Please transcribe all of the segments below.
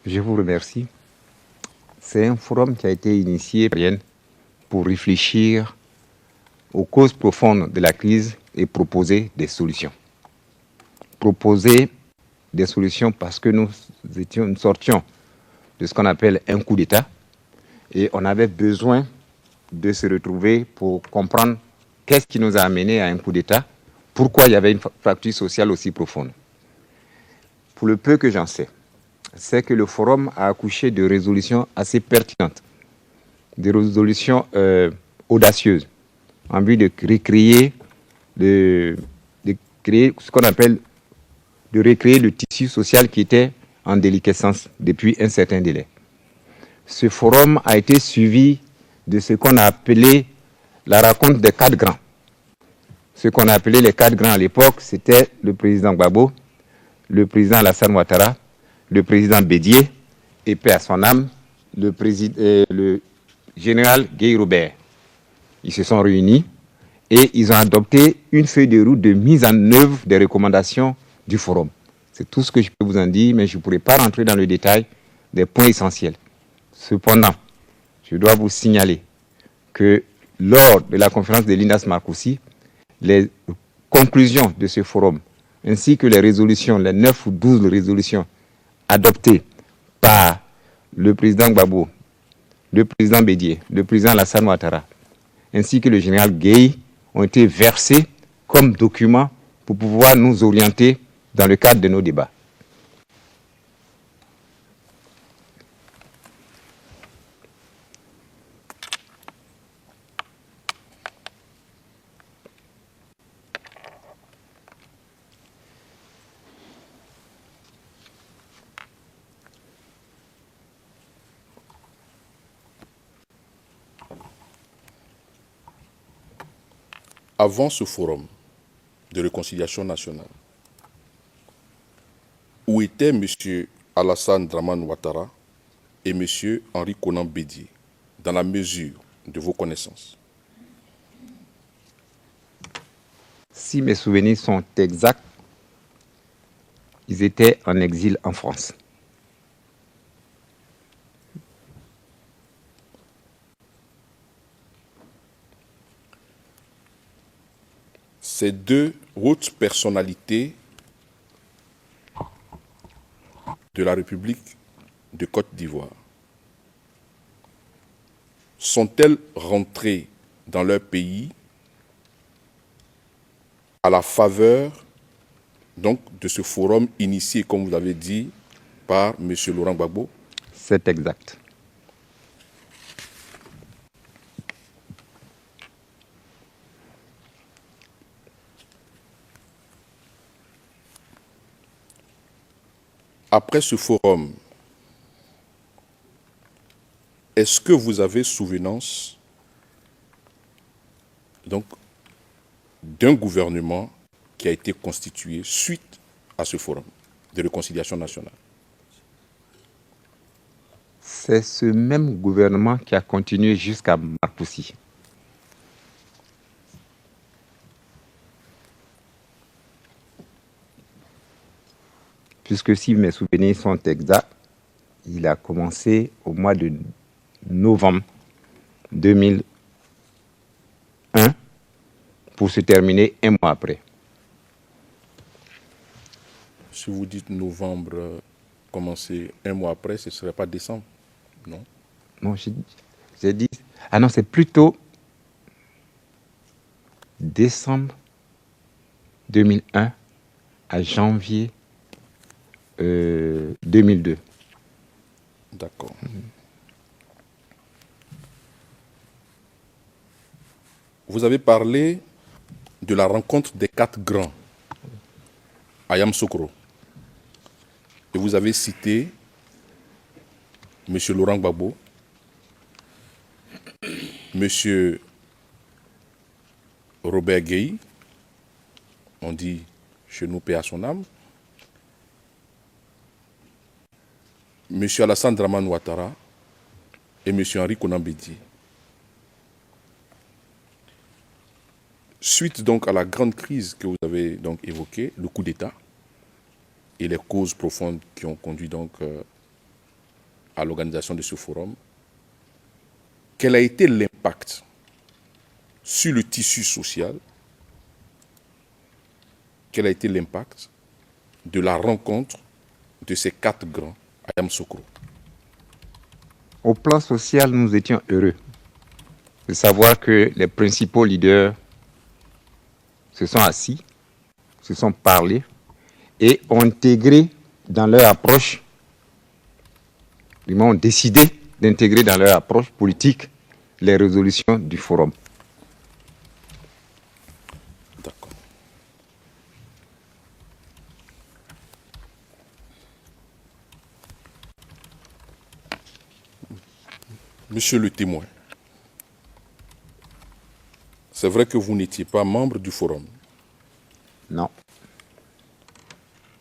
Je vous remercie. C'est un forum qui a été initié pour réfléchir aux causes profondes de la crise et proposer des solutions. Proposer des solutions parce que nous sortions de ce qu'on appelle un coup d'État et on avait besoin de se retrouver pour comprendre qu'est-ce qui nous a amené à un coup d'État, pourquoi il y avait une fracture sociale aussi profonde. Pour le peu que j'en sais, c'est que le forum a accouché de résolutions assez pertinentes, des résolutions audacieuses, en vue de recréer ce qu'on appelle de recréer le tissu social qui était en déliquescence depuis un certain délai. Ce forum a été suivi de ce qu'on a appelé la rencontre des 4 grands. Ce qu'on a appelé les 4 grands à l'époque, c'était le président Gbagbo, le président Alassane Ouattara, le président Bédié, et paix à son âme, le général Guy Robert. Ils se sont réunis et ils ont adopté une feuille de route de mise en œuvre des recommandations du forum. C'est tout ce que je peux vous en dire, mais je ne pourrai pas rentrer dans le détail des points essentiels. Cependant, je dois vous signaler que lors de la conférence de Lindas Marcoussi, les conclusions de ce forum, ainsi que les résolutions, les 9 ou 12 résolutions adoptées par le président Gbagbo, le président Bédié, le président Alassane Ouattara, ainsi que le général Gueye, ont été versés comme documents pour pouvoir nous orienter dans le cadre de nos débats. Avant ce forum de réconciliation nationale, où étaient M. Alassane Dramane Ouattara et M. Henri Konan Bédié, dans la mesure de vos connaissances? Si mes souvenirs sont exacts, ils étaient en exil en France. Ces 2 hautes personnalités de la République de Côte d'Ivoire sont-elles rentrées dans leur pays à la faveur donc, de ce forum initié, comme vous l'avez dit, par M. Laurent Gbagbo? C'est exact. Après ce forum, est-ce que vous avez souvenance donc d'un gouvernement qui a été constitué suite à ce forum de réconciliation nationale? C'est ce même gouvernement qui a continué jusqu'à Marcoussi. Puisque si mes souvenirs sont exacts, il a commencé au mois de novembre 2001 pour se terminer un mois après. Si vous dites novembre, commencer un mois après, ce ne serait pas décembre, non? Non, j'ai dit... Ah non, c'est plutôt décembre 2001 à janvier 2002. D'accord. Vous avez parlé de la rencontre des 4 grands à Yamoussoukro. Et vous avez cité M. Laurent Gbagbo, M. Robert Gueye, on dit chez nous paix à son âme, M. Alassane Dramane Ouattara et M. Henri Konan Bédié. Suite donc à la grande crise que vous avez donc évoquée, le coup d'État et les causes profondes qui ont conduit donc à l'organisation de ce forum. Quel a été l'impact sur le tissu social? Quel a été l'impact de la rencontre de ces 4 grands à Yamoussoukro? Au plan social, nous étions heureux de savoir que les principaux leaders se sont assis, se sont parlé et ont intégré dans leur approche, ils ont décidé d'intégrer dans leur approche politique les résolutions du forum. D'accord. Monsieur le témoin, c'est vrai que vous n'étiez pas membre du forum, Non.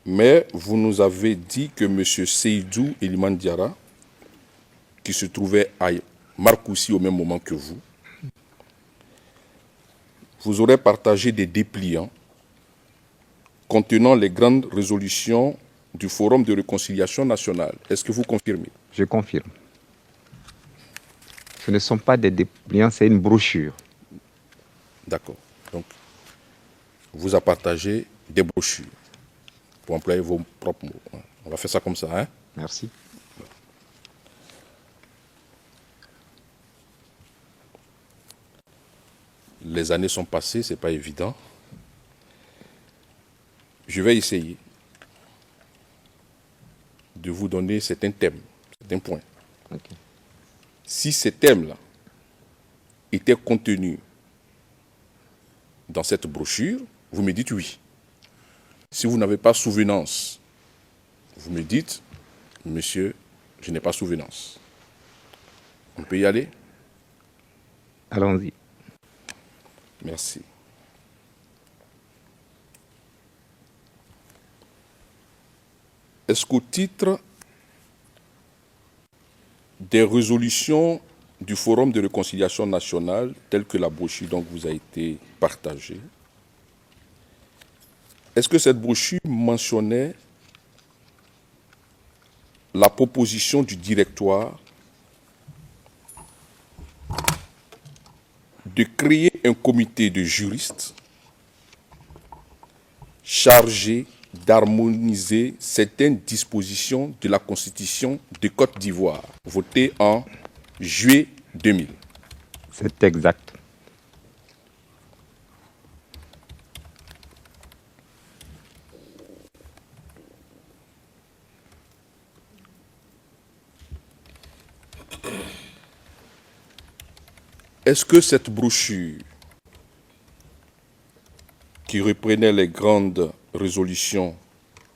mais vous nous avez dit que M. Seydou Eliman Diarra, qui se trouvait à Marcoussis au même moment que vous aurez partagé des dépliants contenant les grandes résolutions du Forum de réconciliation nationale. Est-ce que vous confirmez? Je confirme. Ce ne sont pas des dépliants, c'est une brochure. D'accord. Donc, vous a partagé des brochures, pour employer vos propres mots. On va faire ça comme ça, hein? Merci. Les années sont passées, ce n'est pas évident. Je vais essayer de vous donner certains thèmes, certains points. Okay. Si ces thèmes-là étaient contenus dans cette brochure, vous me dites oui. Si vous n'avez pas souvenance, vous me dites, monsieur, je n'ai pas souvenance. On peut y aller? Allons-y. Merci. Est-ce qu'au titre des résolutions du Forum de réconciliation nationale, telles que la brochure dont vous a été partagée, est-ce que cette brochure mentionnait la proposition du directoire de créer un comité de juristes chargé d'harmoniser certaines dispositions de la Constitution de Côte d'Ivoire, votée en juillet 2000? C'est exact. Est-ce que cette brochure, qui reprenait les grandes résolutions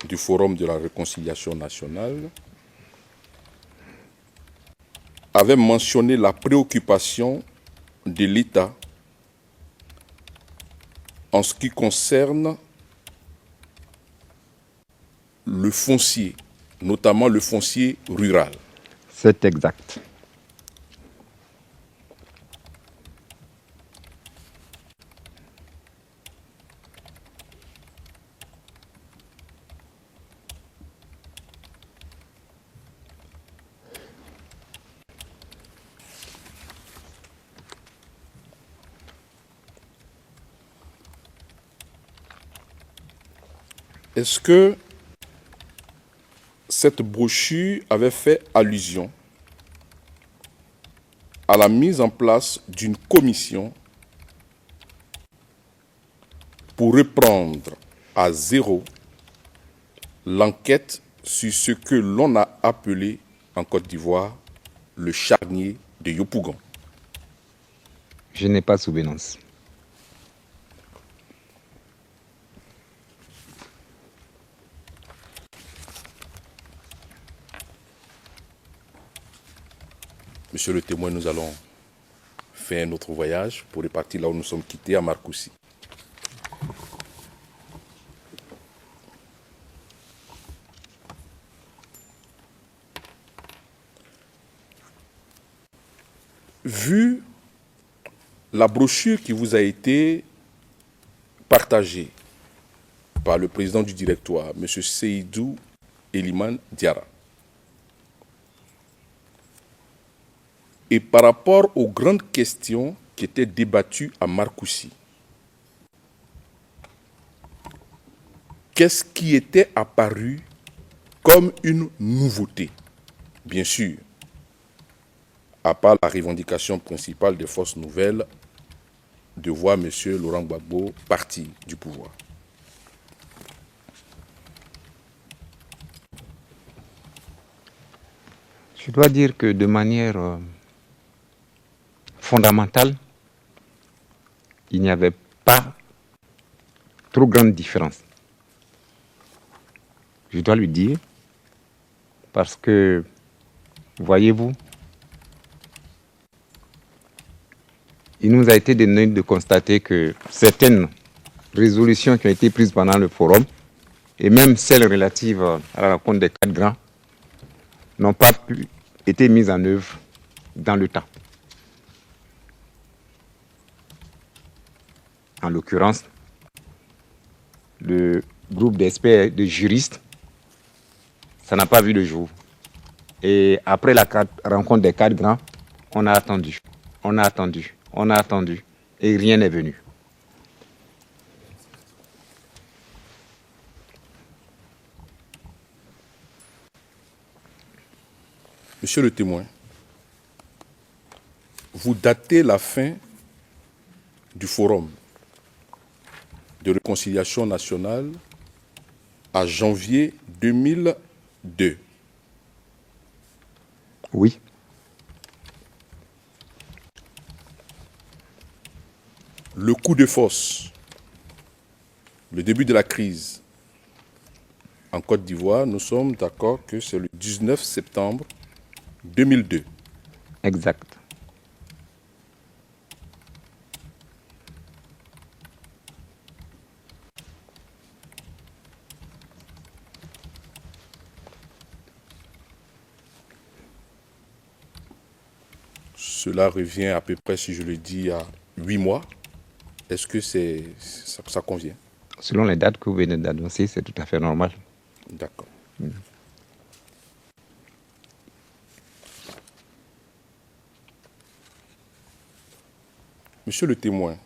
du Forum de la réconciliation nationale, avait mentionné la préoccupation de l'État en ce qui concerne le foncier, notamment le foncier rural? C'est exact. Est-ce que cette brochure avait fait allusion à la mise en place d'une commission pour reprendre à zéro l'enquête sur ce que l'on a appelé en Côte d'Ivoire le charnier de Yopougon? Je n'ai pas souvenance. Monsieur le témoin, nous allons faire un autre voyage pour repartir là où nous sommes quittés, à Marcoussis. Vu la brochure qui vous a été partagée par le président du directoire, M. Seydou Eliman Diarra, et par rapport aux grandes questions qui étaient débattues à Marcoussis. Qu'est-ce qui était apparu comme une nouveauté? Bien sûr, à part la revendication principale des forces nouvelles de voir M. Laurent Gbagbo partir du pouvoir. Je dois dire que de manière fondamentale, il n'y avait pas trop grande différence. Je dois lui dire, parce que, voyez-vous, il nous a été donné de constater que certaines résolutions qui ont été prises pendant le forum, et même celles relatives à la rencontre des 4 grands, n'ont pas été mises en œuvre dans le temps. En l'occurrence, le groupe d'experts, de juristes, ça n'a pas vu le jour. Et après la rencontre des 4 grands, on a attendu, on a attendu, on a attendu, et rien n'est venu. Monsieur le témoin, vous datez la fin du forum de réconciliation nationale à janvier 2002. Oui. Le coup de force, le début de la crise en Côte d'Ivoire, nous sommes d'accord que c'est le 19 septembre 2002. Exact. Cela revient à peu près, si je le dis, à 8 mois. Est-ce que ça convient? Selon les dates que vous venez d'annoncer, c'est tout à fait normal. D'accord. Monsieur le témoin,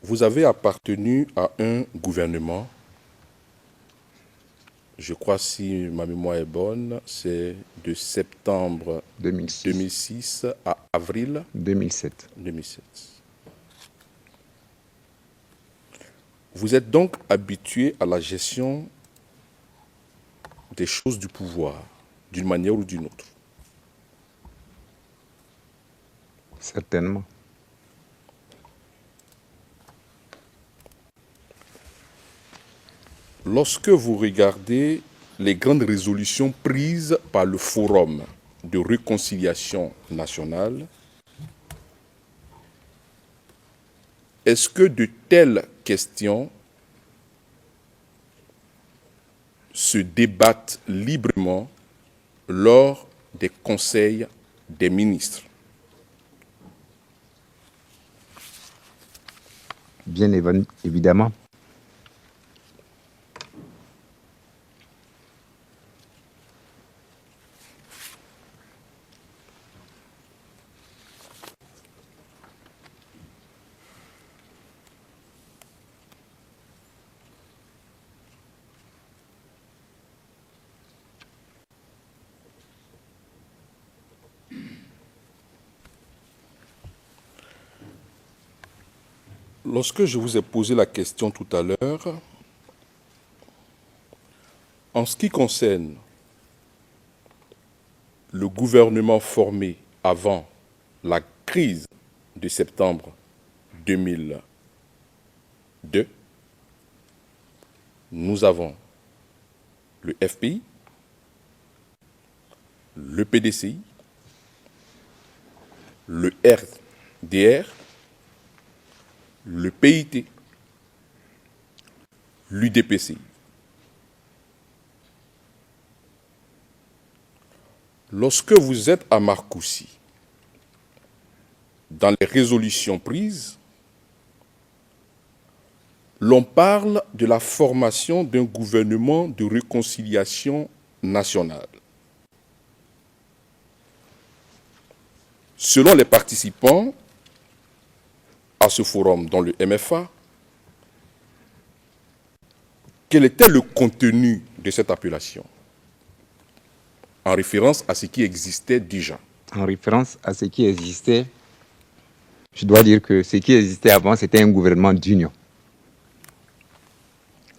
vous avez appartenu à un gouvernement, je crois si ma mémoire est bonne, c'est de septembre 2006 à avril 2007. 2007. Vous êtes donc habitué à la gestion des choses du pouvoir, d'une manière ou d'une autre. Certainement. Lorsque vous regardez les grandes résolutions prises par le Forum de réconciliation nationale, est-ce que de telles questions se débattent librement lors des conseils des ministres? Bien évidemment. Lorsque je vous ai posé la question tout à l'heure, en ce qui concerne le gouvernement formé avant la crise de septembre 2002, nous avons le FPI, le PDCI, le RDR, le PIT, l'UDPCI. Lorsque vous êtes à Marcoussis, dans les résolutions prises, l'on parle de la formation d'un gouvernement de réconciliation nationale. Selon les participants à ce forum dans le MFA, quel était le contenu de cette appellation en référence à ce qui existait déjà? En référence à ce qui existait, je dois dire que ce qui existait avant, c'était un gouvernement d'union.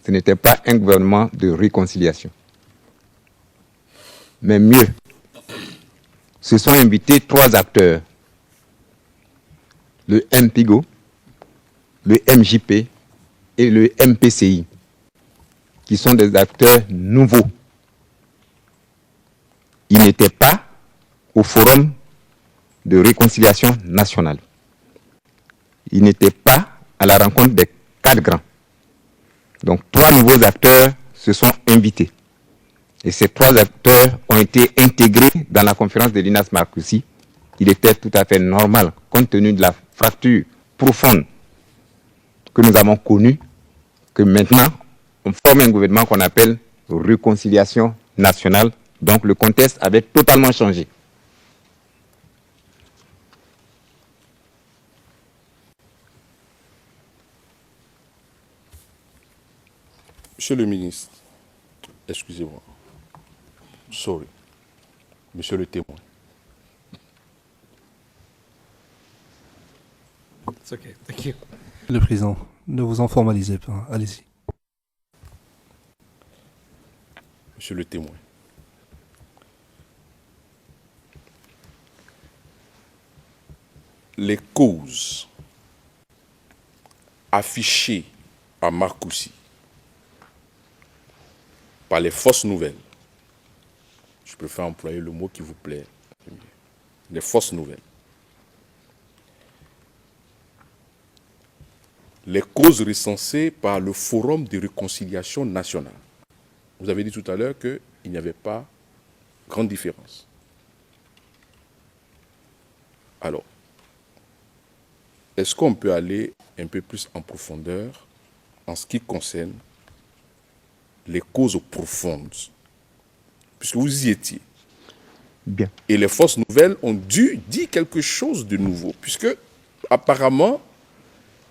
Ce n'était pas un gouvernement de réconciliation. Mais mieux, se sont invités 3 acteurs, le MPIGO, le MJP et le MPCI, qui sont des acteurs nouveaux. Ils n'étaient pas au forum de réconciliation nationale. Ils n'étaient pas à la rencontre des 4 grands. Donc 3 nouveaux acteurs se sont invités. Et ces 3 acteurs ont été intégrés dans la conférence de Linas Markoussi. Il était tout à fait normal, compte tenu de la fracture profonde que nous avons connue, que maintenant, on forme un gouvernement qu'on appelle réconciliation nationale. Donc le contexte avait totalement changé. Monsieur le ministre, excusez-moi. Sorry. Monsieur le témoin. It's okay. Thank you. Le président, ne vous en formalisez pas. Allez-y. Monsieur le témoin. Les causes affichées à Markoussi par les fausses nouvelles, je préfère employer le mot qui vous plaît, les fausses nouvelles, les causes recensées par le Forum de réconciliation nationale. Vous avez dit tout à l'heure qu'il n'y avait pas grande différence. Alors, est-ce qu'on peut aller un peu plus en profondeur en ce qui concerne les causes profondes, puisque vous y étiez? Bien. Et les fausses nouvelles ont dû dire quelque chose de nouveau, puisque apparemment,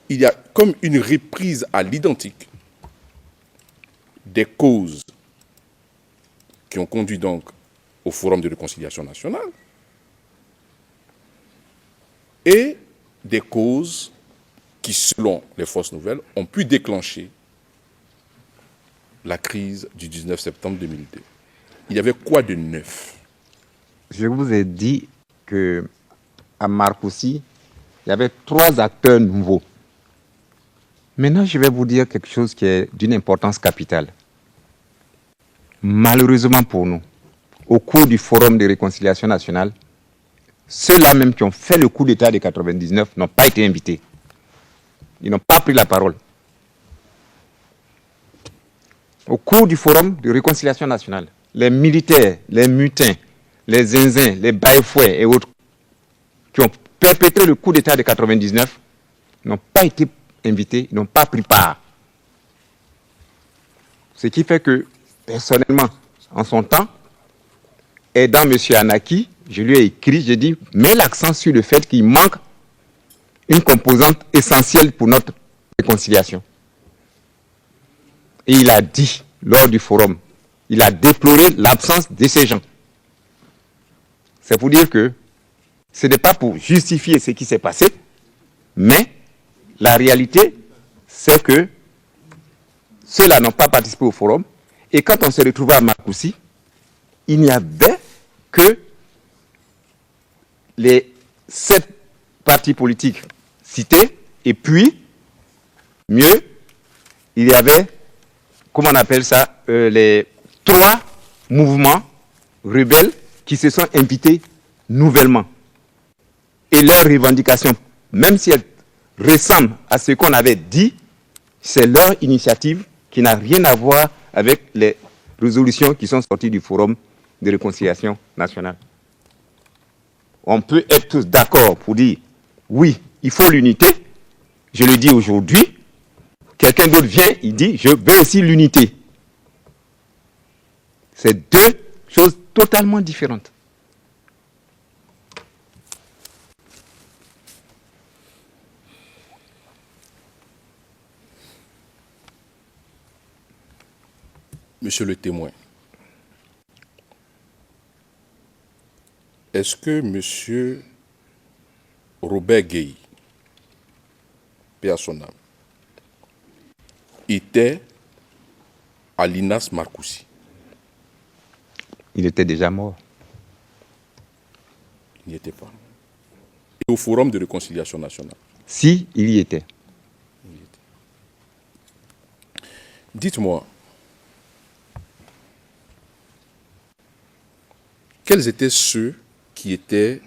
il y a comme une reprise à l'identique des causes qui ont conduit donc au Forum de réconciliation nationale et des causes qui, selon les fausses nouvelles, ont pu déclencher la crise du 19 septembre 2002. Il y avait quoi de neuf? Je vous ai dit qu'à Markoussi, il y avait 3 acteurs nouveaux. Maintenant, je vais vous dire quelque chose qui est d'une importance capitale. Malheureusement pour nous, au cours du Forum de réconciliation nationale, ceux-là même qui ont fait le coup d'État de 1999 n'ont pas été invités. Ils n'ont pas pris la parole. Au cours du Forum de réconciliation nationale, les militaires, les mutins, les zinzins, les baïfouets et autres qui ont perpétré le coup d'État de 1999 n'ont pas été invités, ils n'ont pas pris part. Ce qui fait que, personnellement, en son temps, aidant M. Anaki, je lui ai écrit, j'ai dit, mets l'accent sur le fait qu'il manque une composante essentielle pour notre réconciliation. Et il a dit, lors du forum, il a déploré l'absence de ces gens. C'est pour dire que ce n'est pas pour justifier ce qui s'est passé, mais la réalité, c'est que ceux-là n'ont pas participé au forum. Et quand on s'est retrouvé à Markoussi, il n'y avait que les 7 partis politiques cités, et puis, mieux, il y avait, comment on appelle ça, les 3 mouvements rebelles qui se sont invités nouvellement. Et leurs revendications, même si elles ressemblent à ce qu'on avait dit, c'est leur initiative qui n'a rien à voir avec les résolutions qui sont sorties du Forum de réconciliation nationale. On peut être tous d'accord pour dire, oui, il faut l'unité. Je le dis aujourd'hui. Quelqu'un d'autre vient, il dit, je veux aussi l'unité. C'est 2 choses totalement différentes. Monsieur le témoin, est-ce que Monsieur Robert Gueye, paix à son âme, était à l'INAS Marcoussis? Il était déjà mort. Il n'y était pas. Et au Forum de réconciliation nationale? Si, il y était. Dites-moi, quels étaient ceux qui étaient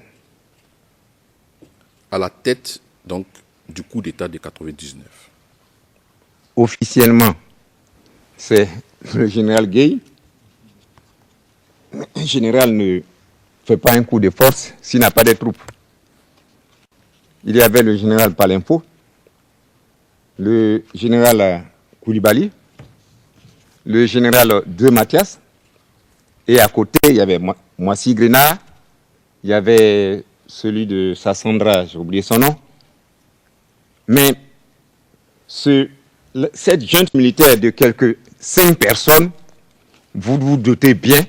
à la tête donc, du coup d'État de 99? Officiellement, c'est le général Gueye. Un général ne fait pas un coup de force s'il n'a pas de troupes. Il y avait le général Palimpo, le général Koulibaly, le général De Mathias, et à côté, il y avait Moissi Grenard, il y avait celui de Sassandra, j'ai oublié son nom. Mais cette junte militaire de quelques 5 personnes, vous vous doutez bien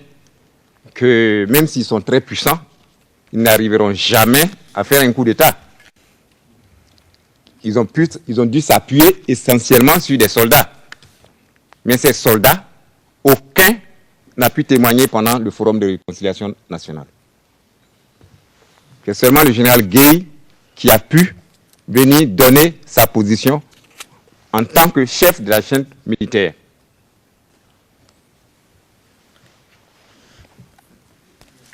que même s'ils sont très puissants, ils n'arriveront jamais à faire un coup d'État. Ils ont dû s'appuyer essentiellement sur des soldats. Mais ces soldats, aucun n'a pu témoigner pendant le Forum de réconciliation nationale. C'est seulement le général Gueye qui a pu venir donner sa position en tant que chef de la chaîne militaire.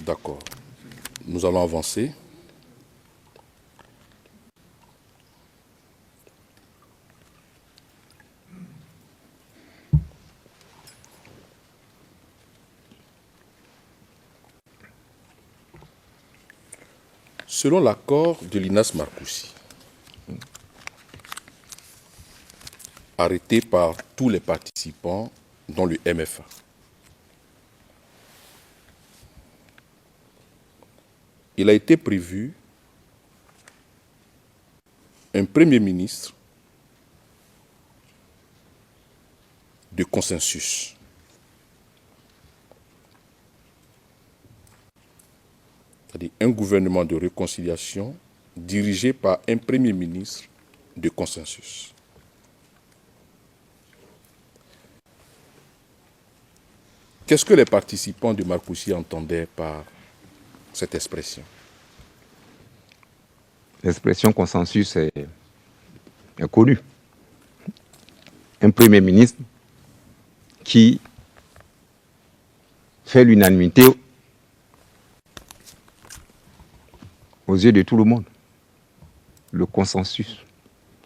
D'accord. Nous allons avancer. Selon l'accord de l'INAS Marcoussis, arrêté par tous les participants, dont le MFA, il a été prévu un Premier ministre de consensus. C'est-à-dire un gouvernement de réconciliation dirigé par un Premier ministre de consensus. Qu'est-ce que les participants de Marcoussis entendaient par cette expression? L'expression consensus est connue. Un Premier ministre qui fait l'unanimité aux yeux de tout le monde. Le consensus.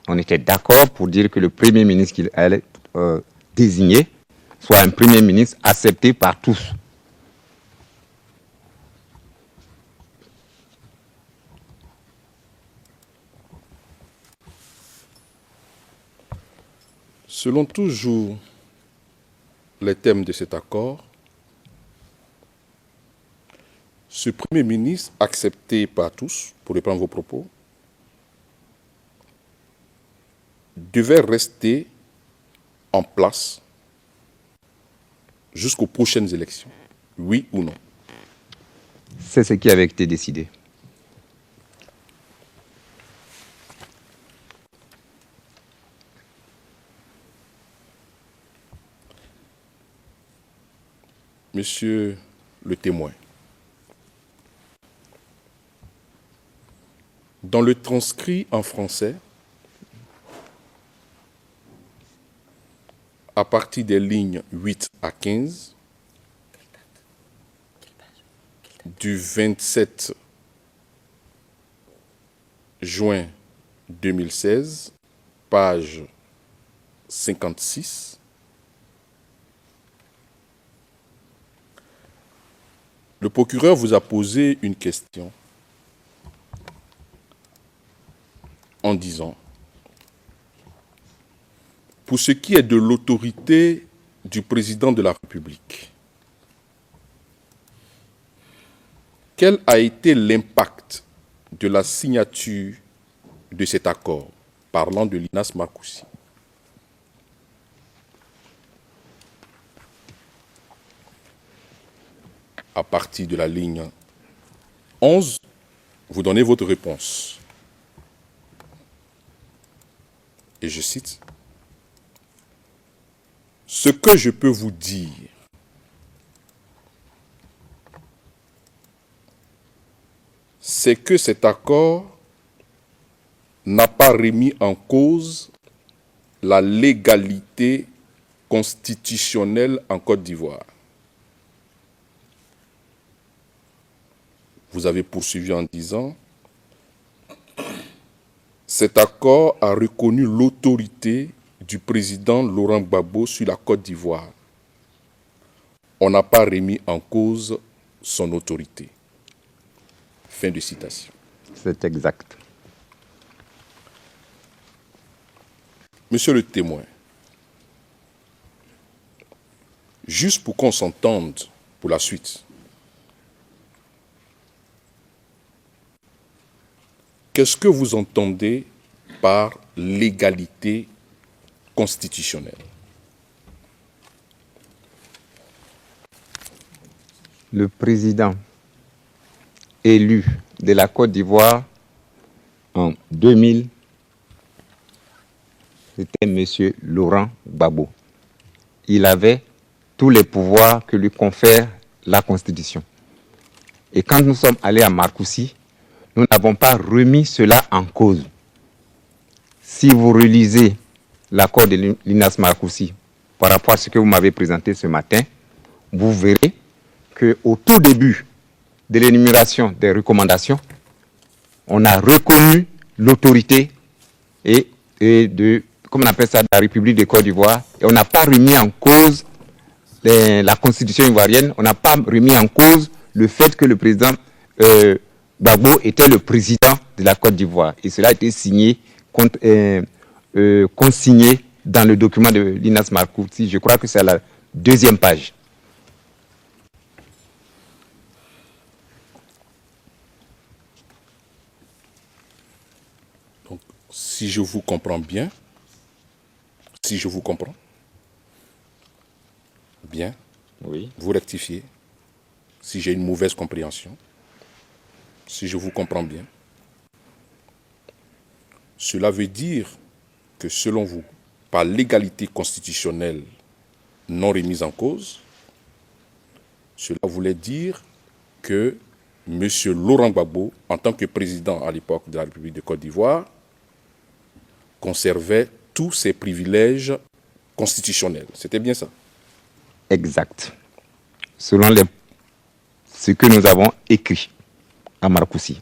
On était d'accord pour dire que le Premier ministre qu'il allait désigner soit un Premier ministre accepté par tous. Selon toujours les thèmes de cet accord, ce Premier ministre, accepté par tous, pour reprendre vos propos, devait rester en place jusqu'aux prochaines élections. Oui ou non? C'est ce qui avait été décidé. Monsieur le témoin, dans le transcrit en français, à partir des lignes 8 à 15, du 27 juin 2016, page 56, le procureur vous a posé une question en disant: pour ce qui est de l'autorité du président de la République, quel a été l'impact de la signature de cet accord, parlant de l'INAS Marcoussis? à partir de la ligne 11, vous donnez votre réponse. Et je cite, « Ce que je peux vous dire, c'est que cet accord n'a pas remis en cause la légalité constitutionnelle en Côte d'Ivoire. » Vous avez poursuivi en disant, « Cet accord a reconnu l'autorité du président Laurent Gbagbo sur la Côte d'Ivoire. On n'a pas remis en cause son autorité. » Fin de citation. C'est exact. Monsieur le témoin, juste pour qu'on s'entende pour la suite, qu'est-ce que vous entendez par légalité constitutionnelle? Le président élu de la Côte d'Ivoire en 2000, c'était M. Laurent Gbagbo. Il avait tous les pouvoirs que lui confère la Constitution. Et quand nous sommes allés à Marcoussis, nous n'avons pas remis cela en cause. Si vous relisez l'accord de l'INAS Marcoussis par rapport à ce que vous m'avez présenté ce matin, vous verrez qu'au tout début de l'énumération des recommandations, on a reconnu l'autorité et de, comment on appelle ça, de la République de Côte d'Ivoire, et on n'a pas remis en cause la Constitution ivoirienne, on n'a pas remis en cause le fait que le président Gbagbo était le président de la Côte d'Ivoire. Et cela a été signé, consigné dans le document de l'INAS Marcoussis. Je crois que c'est à la 2e page. Donc, si je vous comprends bien, Oui. vous rectifiez. Si j'ai une mauvaise compréhension, si je vous comprends bien, cela veut dire que selon vous, par légalité constitutionnelle non remise en cause, cela voulait dire que M. Laurent Gbagbo, en tant que président à l'époque de la République de Côte d'Ivoire, conservait tous ses privilèges constitutionnels. C'était bien ça? Exact. Selon ce que nous avons écrit à Marcoussis.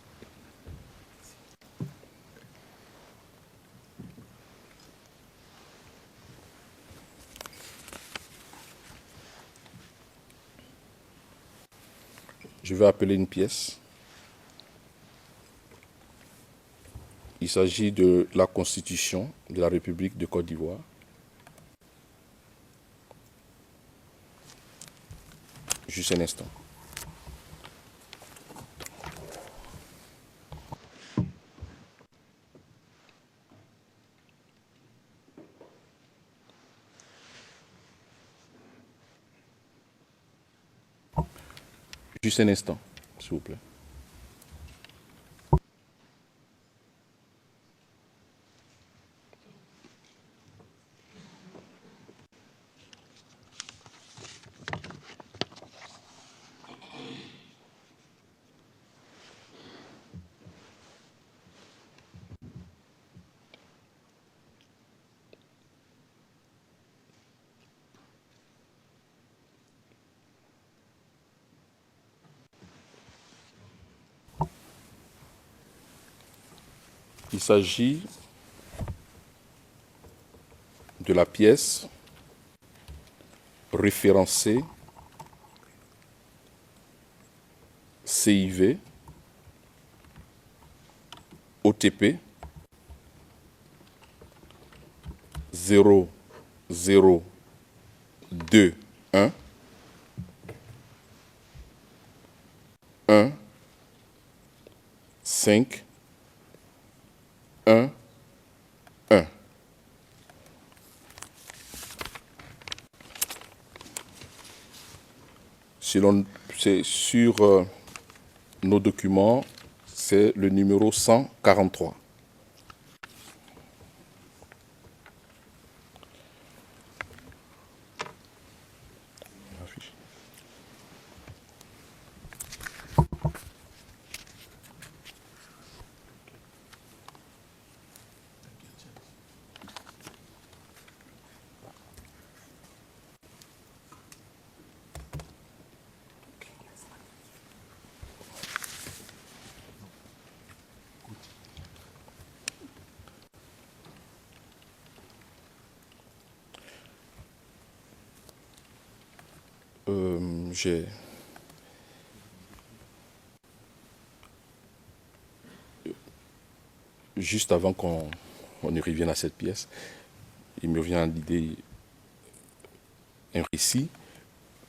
Je vais appeler une pièce. Il s'agit de la Constitution de la République de Côte d'Ivoire. Juste un instant. Juste un instant, s'il vous plaît. Il s'agit de la pièce référencée CIV OTP 0021 1 5 1 1. C'est sur nos documents, c'est le numéro 143. Juste avant qu'on y revienne à cette pièce, il me vient à l'idée un récit.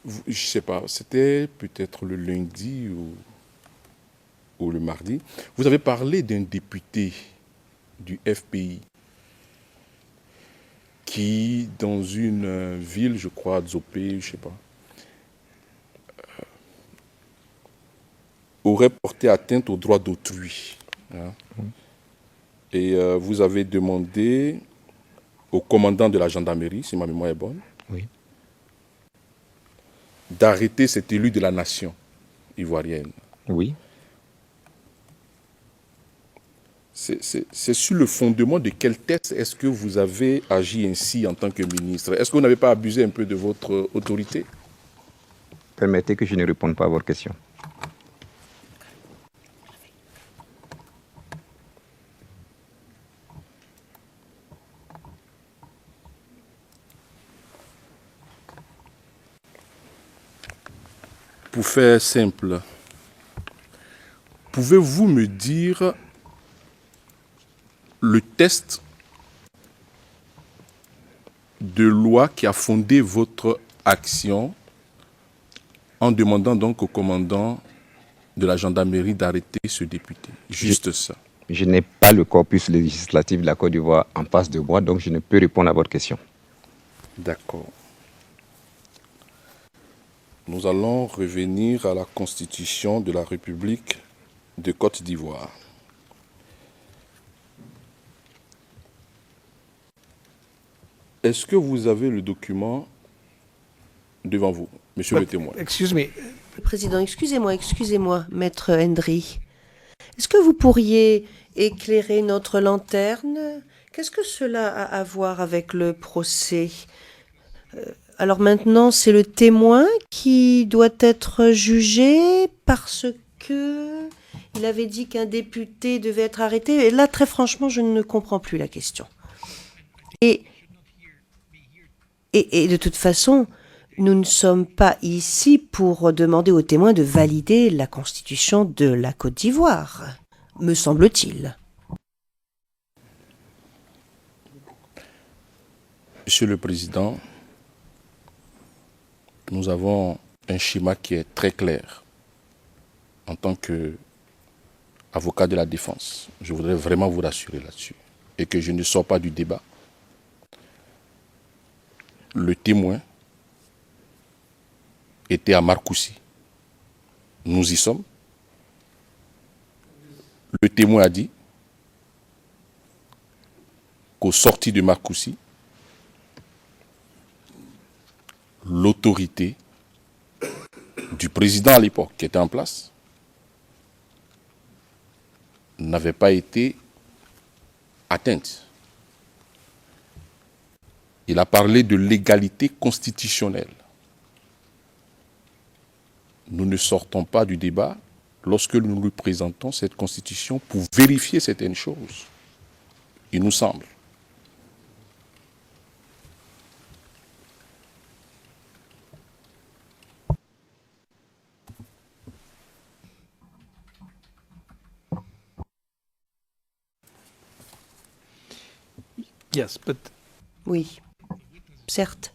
Je ne sais pas, c'était peut-être le lundi ou le mardi. Vous avez parlé d'un député du FPI qui, dans une ville, je crois, Zopé, je ne sais pas, aurait porté atteinte aux droits d'autrui. Hein. Et vous avez demandé au commandant de la gendarmerie, si ma mémoire est bonne, Oui. d'arrêter cet élu de la nation ivoirienne. Oui. C'est sur le fondement de quel texte est-ce que vous avez agi ainsi en tant que ministre? Est-ce que vous n'avez pas abusé un peu de votre autorité? Permettez que je ne réponde pas à votre question. Pour faire simple, pouvez-vous me dire le texte de loi qui a fondé votre action en demandant donc au commandant de la gendarmerie d'arrêter ce député? Juste ça. Je n'ai pas le corpus législatif de la Côte d'Ivoire en face de moi, donc je ne peux répondre à votre question. D'accord. Nous allons revenir à la Constitution de la République de Côte d'Ivoire. Est-ce que vous avez le document devant vous, monsieur le témoin? Excuse me. Président, excusez-moi, Maître Hendry. Est-ce que vous pourriez éclairer notre lanterne? Qu'est-ce que cela a à voir avec le procès? Alors maintenant, c'est le témoin qui doit être jugé parce que il avait dit qu'un député devait être arrêté. Et là, très franchement, je ne comprends plus la question. Et de toute façon, nous ne sommes pas ici pour demander aux témoins de valider la Constitution de la Côte d'Ivoire, me semble-t-il. Monsieur le Président, nous avons un schéma qui est très clair en tant qu'avocat de la défense. Je voudrais vraiment vous rassurer là-dessus et que je ne sors pas du débat. Le témoin était à Marcoussis. Nous y sommes. Le témoin a dit qu'au sorti de Marcoussis, l'autorité du président à l'époque qui était en place n'avait pas été atteinte. Il a parlé de l'égalité constitutionnelle. Nous ne sortons pas du débat lorsque nous lui présentons cette constitution pour vérifier certaines choses. Il nous semble. Yes, but Oui, certes.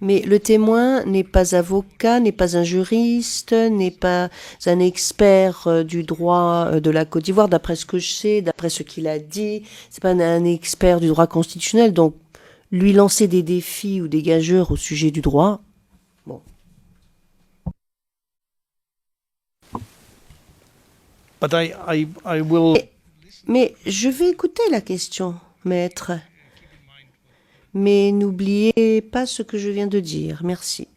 Mais le témoin n'est pas avocat, n'est pas un juriste, n'est pas un expert du droit de la Côte d'Ivoire, d'après ce que je sais, d'après ce qu'il a dit. C'est pas un expert du droit constitutionnel, donc lui lancer des défis ou des gageures au sujet du droit, bon. But I will. Mais je vais écouter la question, maître. Mais n'oubliez pas ce que je viens de dire. Merci.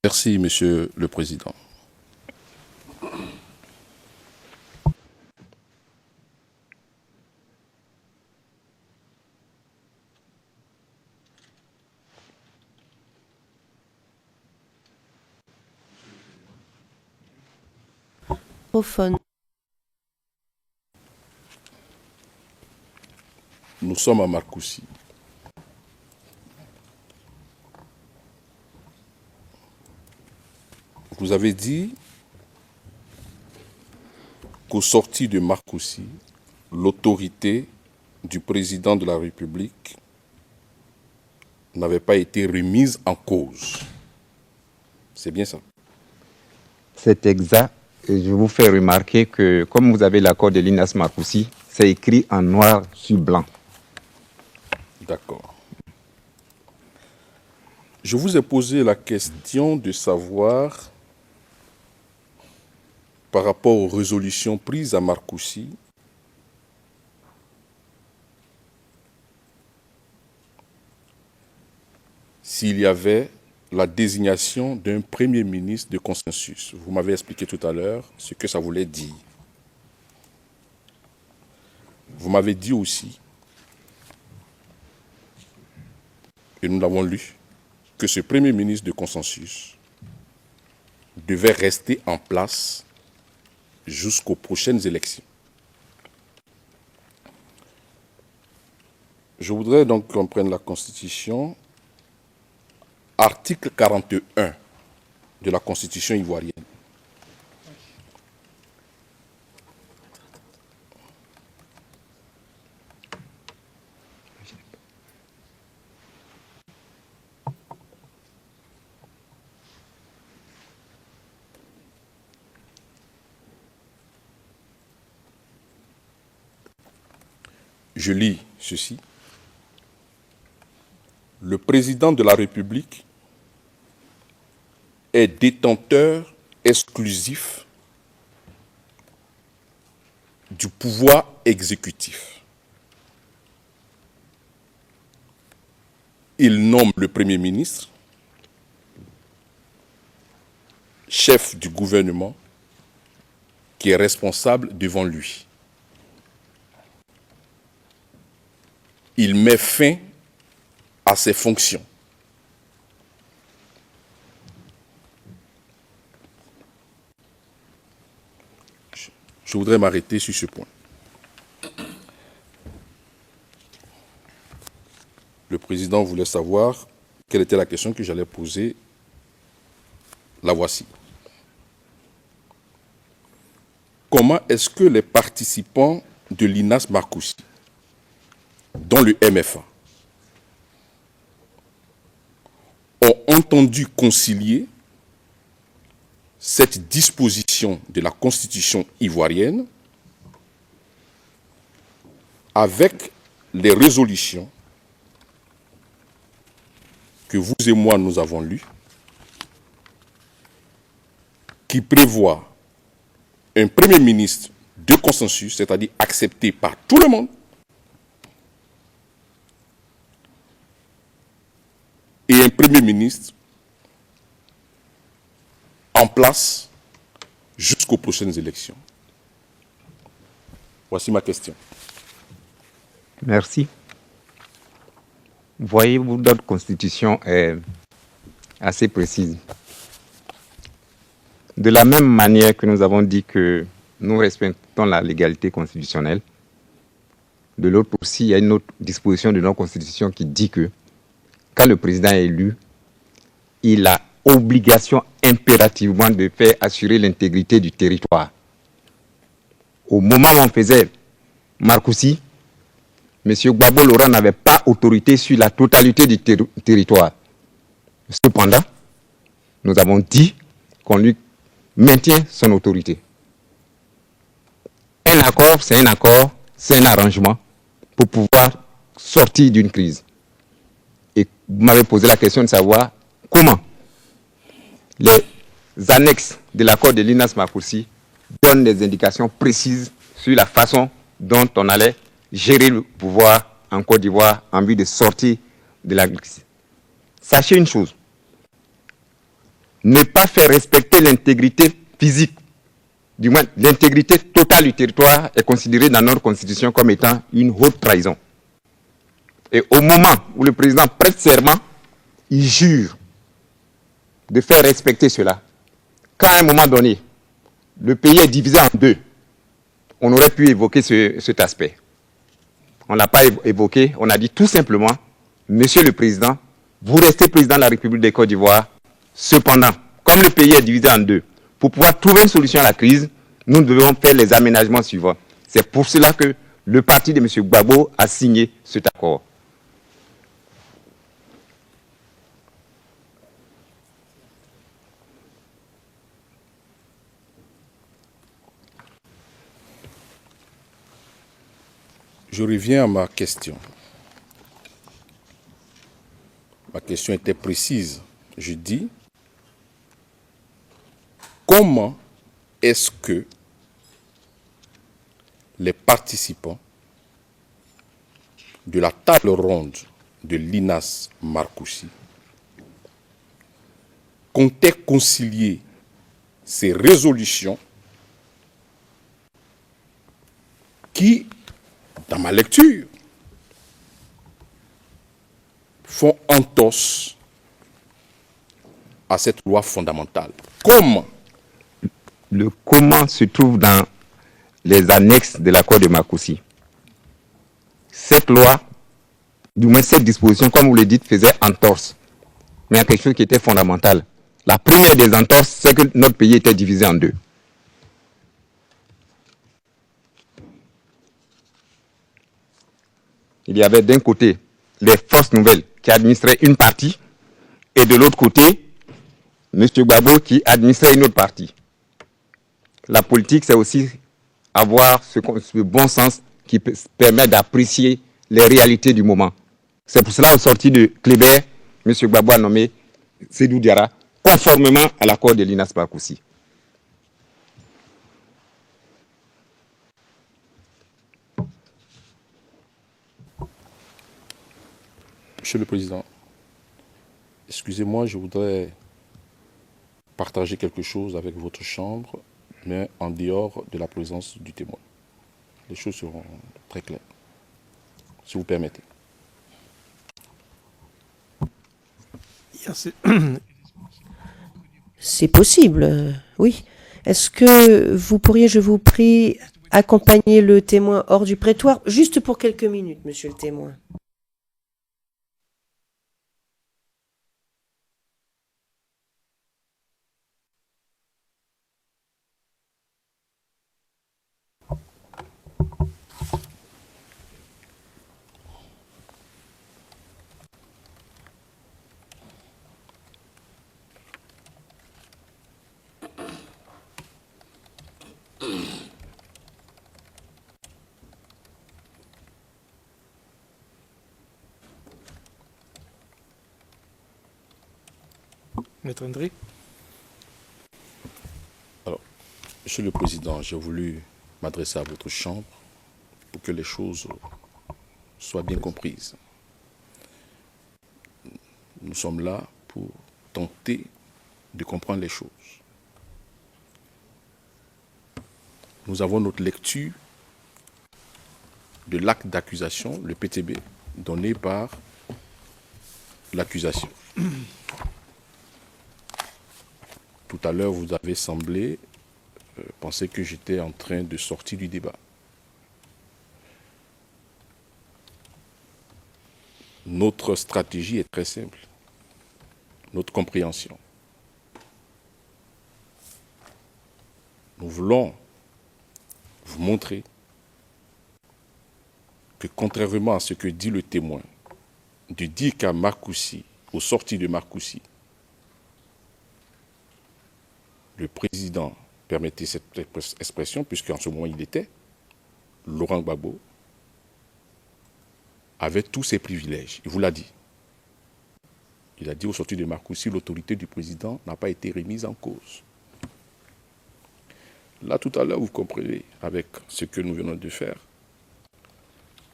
Merci, Monsieur le Président. Microphone. Nous sommes à Marcoussis. Vous avez dit qu'au sorti de Marcoussis, l'autorité du président de la République n'avait pas été remise en cause. C'est bien ça? C'est exact. Et je vous fais remarquer que, comme vous avez l'accord de l'INAS Marcoussis, c'est écrit en noir sur blanc. D'accord. Je vous ai posé la question de savoir, par rapport aux résolutions prises à Marcoussis, s'il y avait la désignation d'un Premier ministre de consensus. Vous m'avez expliqué tout à l'heure ce que ça voulait dire. Vous m'avez dit aussi, et nous l'avons lu, que ce Premier ministre de consensus devait rester en place jusqu'aux prochaines élections. Je voudrais donc qu'on prenne la Constitution, article 41 de la Constitution ivoirienne. Je lis ceci. Le président de la République est détenteur exclusif du pouvoir exécutif. Il nomme le Premier ministre, chef du gouvernement, qui est responsable devant lui. Il met fin à ses fonctions. Je voudrais m'arrêter sur ce point. Le président voulait savoir quelle était la question que j'allais poser. La voici. Comment est-ce que les participants de l'INAS Marcoussis, dont le MFA, ont entendu concilier cette disposition de la Constitution ivoirienne avec les résolutions que vous et moi nous avons lues, qui prévoient un Premier ministre de consensus, c'est-à-dire accepté par tout le monde, et un Premier ministre en place jusqu'aux prochaines élections. Voici ma question. Merci. Voyez-vous, notre constitution est assez précise. De la même manière que nous avons dit que nous respectons la légalité constitutionnelle, de l'autre aussi, il y a une autre disposition de notre constitution qui dit que quand le président est élu, il a obligation impérativement de faire assurer l'intégrité du territoire. Au moment où on faisait Marcoussis, M. Gbagbo Laurent n'avait pas autorité sur la totalité du territoire. Cependant, nous avons dit qu'on lui maintient son autorité. Un accord, c'est un arrangement pour pouvoir sortir d'une crise. Et vous m'avez posé la question de savoir comment les annexes de l'accord de Linas Makoussi donne des indications précises sur la façon dont on allait gérer le pouvoir en Côte d'Ivoire en vue de sortir de la crise. Sachez une chose, ne pas faire respecter l'intégrité physique, du moins l'intégrité totale du territoire est considérée dans notre constitution comme étant une haute trahison. Et au moment où le président prête serment, il jure de faire respecter cela. Quand à un moment donné, le pays est divisé en deux, on aurait pu évoquer cet aspect. On ne l'a pas évoqué, on a dit tout simplement, Monsieur le Président, vous restez président de la République de Côte d'Ivoire. Cependant, comme le pays est divisé en deux, pour pouvoir trouver une solution à la crise, nous devons faire les aménagements suivants. C'est pour cela que le parti de M. Gbagbo a signé cet accord. Je reviens à ma question. Ma question était précise. Je dis, comment est-ce que les participants de la table ronde de Linas Markoussi comptaient concilier ces résolutions qui, dans ma lecture, font entorse à cette loi fondamentale. Comment? Le comment se trouve dans les annexes de l'accord de Markoussi. Cette loi, du moins cette disposition, comme vous le dites, faisait entorse. Mais il y a quelque chose qui était fondamental. La première des entorses, c'est que notre pays était divisé en deux. Il y avait d'un côté les forces nouvelles qui administraient une partie et de l'autre côté, M. Gbagbo qui administrait une autre partie. La politique, c'est aussi avoir ce bon sens qui permet d'apprécier les réalités du moment. C'est pour cela, au sorti de Kléber, M. Gbagbo a nommé Sédou Diarra conformément à l'accord de Linas Markoussi. Monsieur le Président, excusez-moi, je voudrais partager quelque chose avec votre Chambre, mais en dehors de la présence du témoin. Les choses seront très claires, si vous permettez. C'est possible, oui. Est-ce que vous pourriez, je vous prie, accompagner le témoin hors du prétoire, juste pour quelques minutes, monsieur le témoin? Maître Hendry. Alors, Monsieur le Président, j'ai voulu m'adresser à votre Chambre pour que les choses soient bien comprises. Nous sommes là pour tenter de comprendre les choses. Nous avons notre lecture de l'acte d'accusation, le PTB, donné par l'accusation. Tout à l'heure, vous avez semblé penser que j'étais en train de sortir du débat. Notre stratégie est très simple. Notre compréhension. Nous voulons vous montrer que contrairement à ce que dit le témoin, de dire qu'à Markoussi, aux sorties de Markoussi, le président, permettez cette expression, puisqu'en ce moment il était, Laurent Gbagbo, avait tous ses privilèges. Il vous l'a dit. Il a dit aux sorties de Markoussi, l'autorité du président n'a pas été remise en cause. Là, tout à l'heure, vous comprenez, avec ce que nous venons de faire,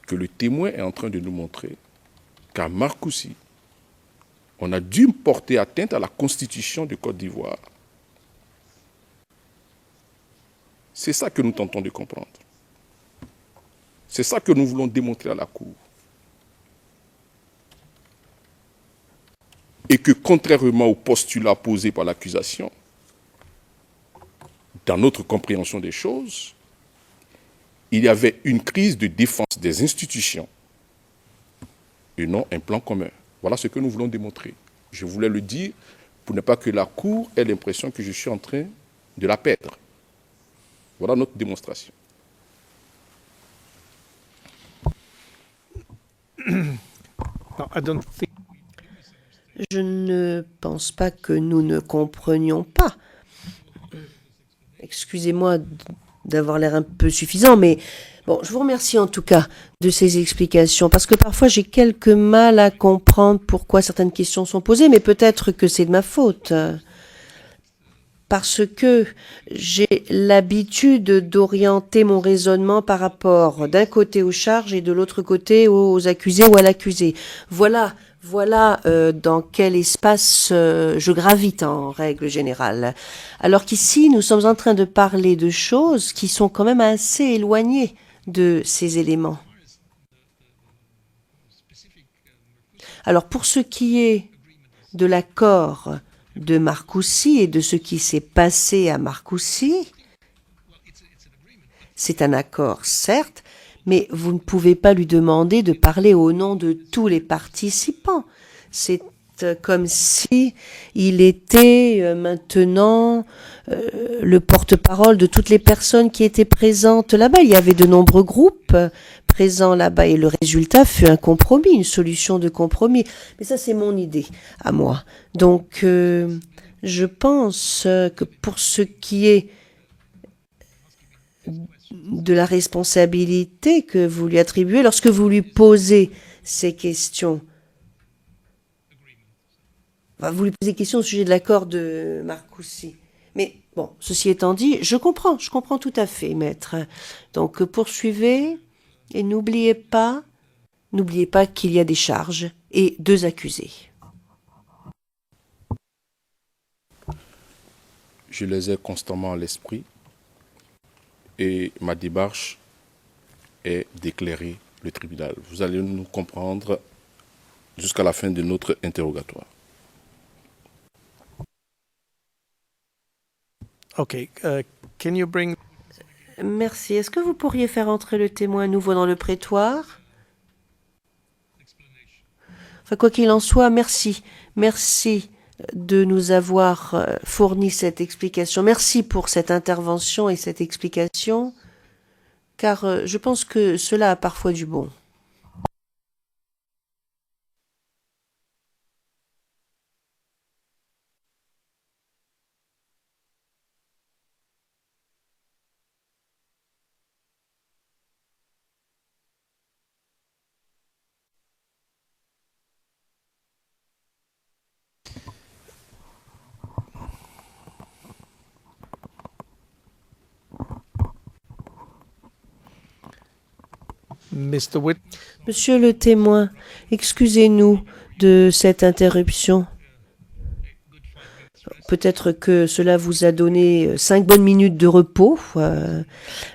que le témoin est en train de nous montrer qu'à Marcoussis, on a dû porter atteinte à la Constitution de Côte d'Ivoire. C'est ça que nous tentons de comprendre. C'est ça que nous voulons démontrer à la Cour. Et que contrairement au postulat posé par l'accusation, dans notre compréhension des choses, il y avait une crise de défense des institutions et non un plan commun. Voilà ce que nous voulons démontrer. Je voulais le dire pour ne pas que la Cour ait l'impression que je suis en train de la perdre. Voilà notre démonstration. No, I don't think. Je ne pense pas que nous ne comprenions pas. Excusez-moi d'avoir l'air un peu suffisant, mais bon, je vous remercie en tout cas de ces explications, parce que parfois j'ai quelques mal à comprendre pourquoi certaines questions sont posées, mais peut-être que c'est de ma faute. Parce que j'ai l'habitude d'orienter mon raisonnement par rapport d'un côté aux charges et de l'autre côté aux accusés ou à l'accusé. Voilà dans quel espace je gravite en règle générale. Alors qu'ici, nous sommes en train de parler de choses qui sont quand même assez éloignées de ces éléments. Alors pour ce qui est de l'accord de Marcoussis et de ce qui s'est passé à Marcoussis, c'est un accord, certes, mais vous ne pouvez pas lui demander de parler au nom de tous les participants. C'est comme si il était maintenant le porte-parole de toutes les personnes qui étaient présentes là-bas. Il y avait de nombreux groupes présents là-bas et le résultat fut un compromis, une solution de compromis. Mais ça, c'est mon idée à moi. Donc, je pense que pour ce qui est de la responsabilité que vous lui attribuez, lorsque vous lui posez ces questions, vous lui posez des questions au sujet de l'accord de Marcoussis. Mais bon, ceci étant dit, je comprends tout à fait, maître. Donc poursuivez et n'oubliez pas qu'il y a des charges et 2 accusés. Je les ai constamment à l'esprit et ma démarche est d'éclairer le tribunal. Vous allez nous comprendre jusqu'à la fin de notre interrogatoire. Okay, can you bring. Merci. Est-ce que vous pourriez faire entrer le témoin à nouveau dans le prétoire? Enfin, quoi qu'il en soit, merci. Merci de nous avoir fourni cette explication. Merci pour cette intervention et cette explication, car je pense que cela a parfois du bon. Mr. Whit. Monsieur le témoin, excusez-nous de cette interruption. Peut-être que cela vous a donné 5 bonnes minutes de repos,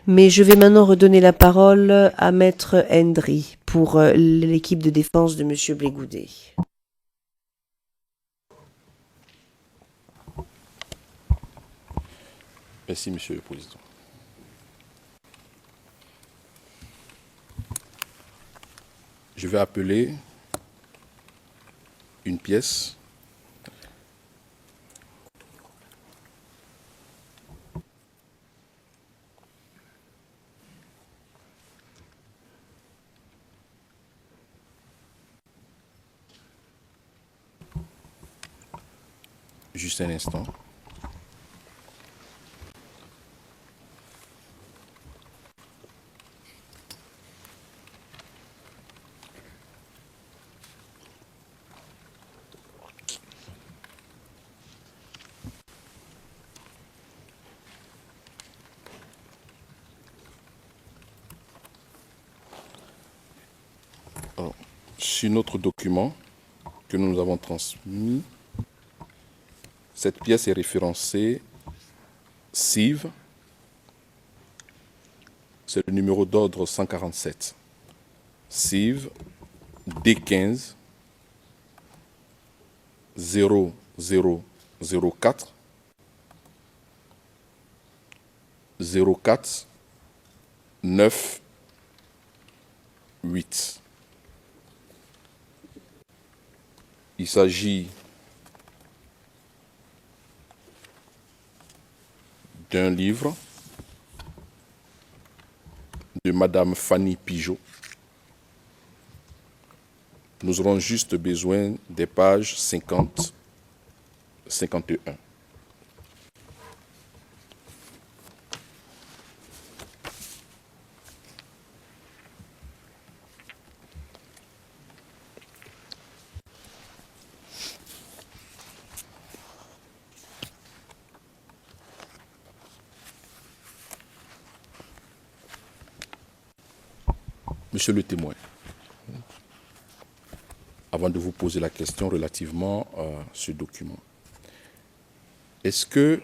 mais je vais maintenant redonner la parole à Maître Hendry pour l'équipe de défense de Monsieur Blégoudet. Merci, Monsieur le Président. Je vais appeler une pièce juste un instant. sur notre document que nous avons transmis, cette pièce est référencée CIV, c'est le numéro d'ordre 147. CIV D15 0004 04 9 8. Il s'agit d'un livre de Madame Fanny Pigeot. Nous aurons juste besoin des pages 50, 51. Monsieur le témoin, avant de vous poser la question relativement à ce document, est-ce que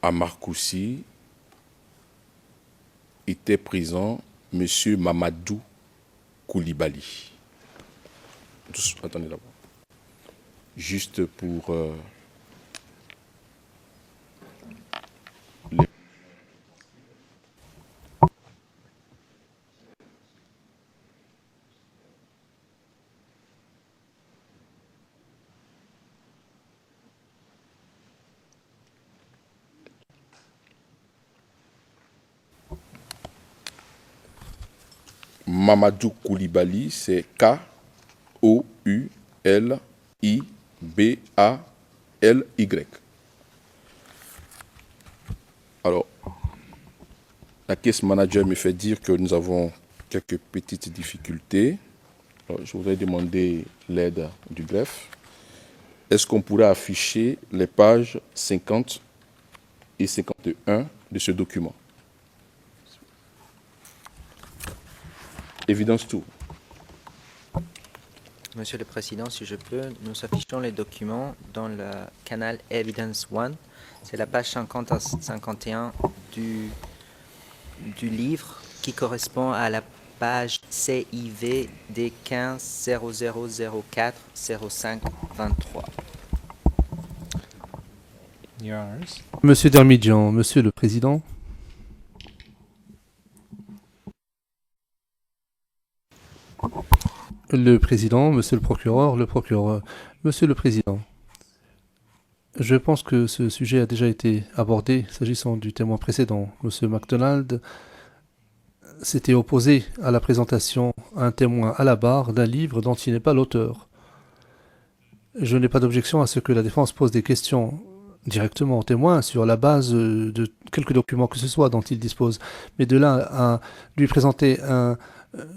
à Marcoussis était présent Monsieur Mamadou Koulibaly? Attendez d'abord. Juste pour Mamadou Koulibaly, c'est K-O-U-L-I-B-A-L-Y. Alors, la case manager me fait dire que nous avons quelques petites difficultés. Alors, je voudrais demander l'aide du greffe. Est-ce qu'on pourrait afficher les pages 50 et 51 de ce document? Évidence tout. Monsieur le Président, si je peux, nous affichons les documents dans le canal Evidence 1. C'est la page 50 à 51 du livre qui correspond à la page CIV des 15 0004 05 23. Monsieur Dermidjian, Monsieur le Président. Le Président, Monsieur le Procureur, Monsieur le Président. Je pense que ce sujet a déjà été abordé s'agissant du témoin précédent. Monsieur MacDonald s'était opposé à la présentation à un témoin à la barre d'un livre dont il n'est pas l'auteur. Je n'ai pas d'objection à ce que la défense pose des questions directement au témoin sur la base de quelques documents que ce soit dont il dispose. Mais de là à lui présenter un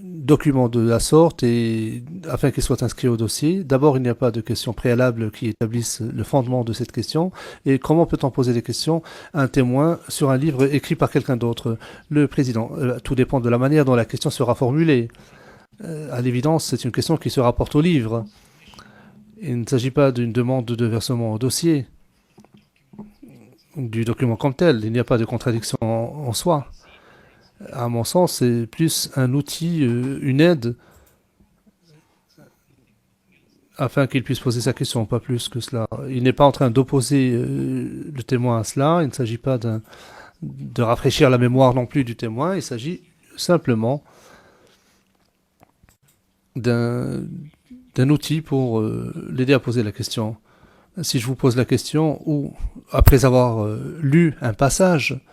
document de la sorte et afin qu'il soit inscrit au dossier, d'abord il n'y a pas de questions préalables qui établissent le fondement de cette question. Et comment peut-on poser des questions à un témoin sur un livre écrit par quelqu'un d'autre? Le Président, tout dépend de la manière dont la question sera formulée. À l'évidence, c'est une question qui se rapporte au livre. Il ne s'agit pas d'une demande de versement au dossier du document comme tel. Il n'y a pas de contradiction en soi. À mon sens, c'est plus un outil, une aide, afin qu'il puisse poser sa question, pas plus que cela. Il n'est pas en train d'opposer le témoin à cela. Il ne s'agit pas de rafraîchir la mémoire non plus du témoin. Il s'agit simplement d'un outil pour l'aider à poser la question. Si je vous pose la question, ou après avoir lu un passage